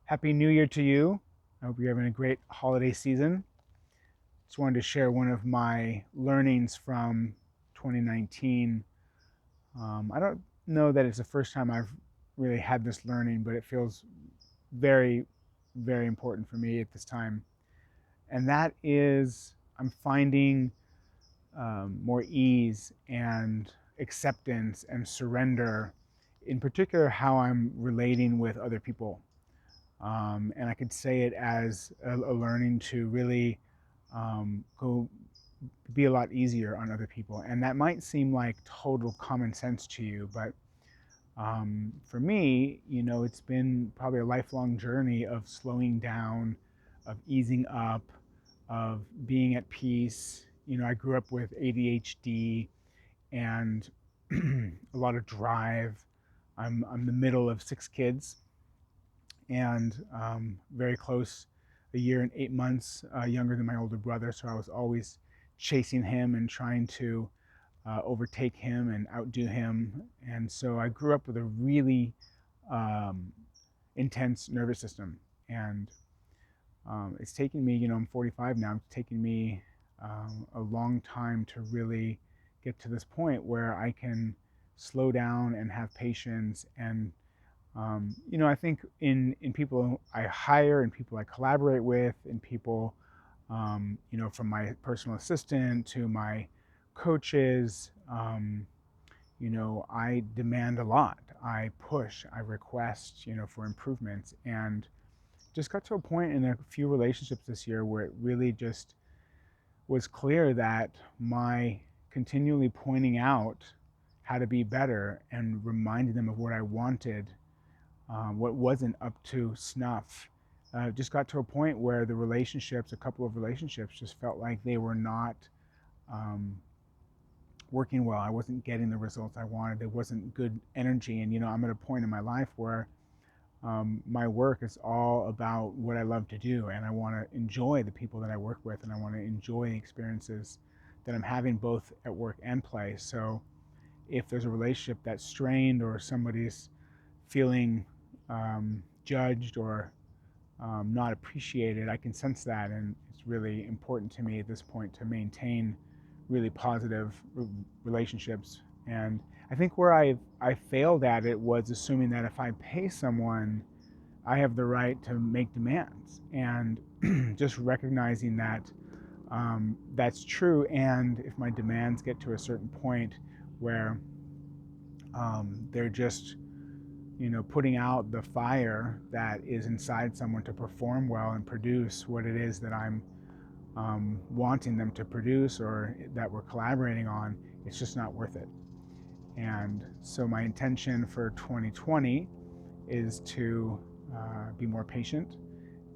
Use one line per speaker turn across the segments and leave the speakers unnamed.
Happy New Year to you. I hope you're having a great holiday season. Just wanted to share one of my learnings from 2019. I don't know that it's the first time I've really had this learning, but it feels very, very important for me at this time. And that is, I'm finding more ease and acceptance and surrender, in particular, how I'm relating with other people. And I could say it as a learning to really go be a lot easier on other people. And that might seem like total common sense to you, but for me, it's been probably a lifelong journey of slowing down, of easing up, of being at peace. I grew up with ADHD and a lot of drive. I'm the middle of six kids, and very close, a year and 8 months younger than my older brother. So I was always chasing him and trying to overtake him and outdo him. And so I grew up with a really um, intense nervous system. And it's taken me, I'm 45 now, it's taken me a long time to really get to this point where I can slow down and have patience and I think in people I hire and people I collaborate with and people, from my personal assistant to my coaches, I demand a lot. I push, I request, for improvements, and just got to a point in a few relationships this year where it really just was clear that my continually pointing out how to be better and reminding them of what I wanted, what wasn't up to snuff. Just got to a point where the relationships, a couple of relationships, just felt like they were not um, working well. I wasn't getting the results I wanted. There wasn't good energy. And, I'm at a point in my life where my work is all about what I love to do. And I want to enjoy the people that I work with. And I want to enjoy the experiences that I'm having both at work and play. So if there's a relationship that's strained or somebody's feeling judged or not appreciated, I can sense that, and it's really important to me at this point to maintain really positive relationships. And I think where I failed at it was assuming that if I pay someone, I have the right to make demands, and just recognizing that that's true. And if my demands get to a certain point where they're just putting out the fire that is inside someone to perform well and produce what it is that I'm wanting them to produce or that we're collaborating on, it's just not worth it. And so my intention for 2020 is to be more patient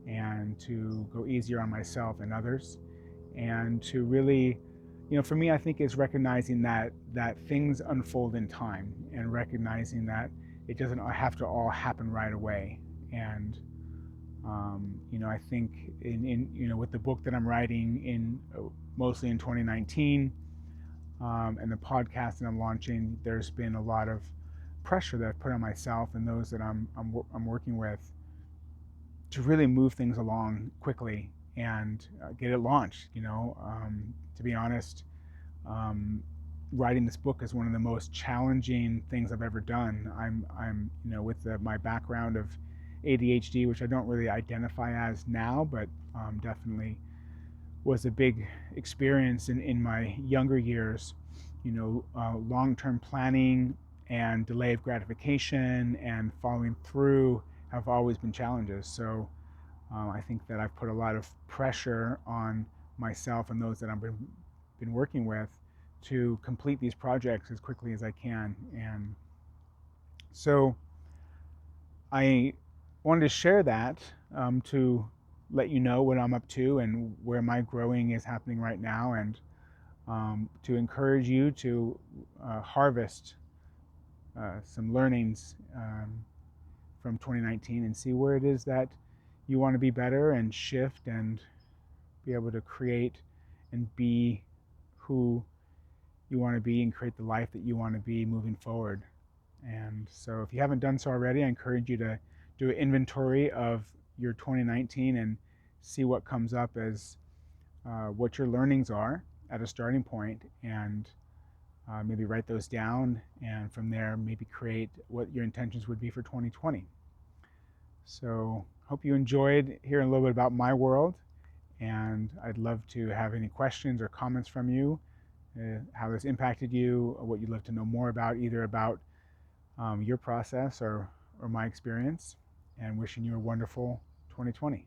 and to go easier on myself and others, and to really, for me, I think is recognizing that things unfold in time and recognizing that it doesn't have to all happen right away. And I think with the book that I'm writing in mostly in 2019, and the podcast that I'm launching, there's been a lot of pressure that I've put on myself and those that I'm working with to really move things along quickly and get it launched. To be honest, um, writing this book is one of the most challenging things I've ever done. I'm with my background of ADHD, which I don't really identify as now, but definitely was a big experience in my younger years. Long-term planning and delay of gratification and following through have always been challenges. So I think that I've put a lot of pressure on myself and those that I've been working with to complete these projects as quickly as I can. And so I wanted to share that, to let you know what I'm up to and where my growing is happening right now, and to encourage you to harvest some learnings from 2019 and see where it is that you want to be better and shift and be able to create and be who you want to be and create the life that you want to be moving forward. And so if you haven't done so already, I encourage you to do an inventory of your 2019 and see what comes up as what your learnings are at a starting point, and maybe write those down, and from there maybe create what your intentions would be for 2020. So hope you enjoyed hearing a little bit about my world, and I'd love to have any questions or comments from you, how this impacted you, or what you'd love to know more about, either about your process or my experience, and wishing you a wonderful 2020.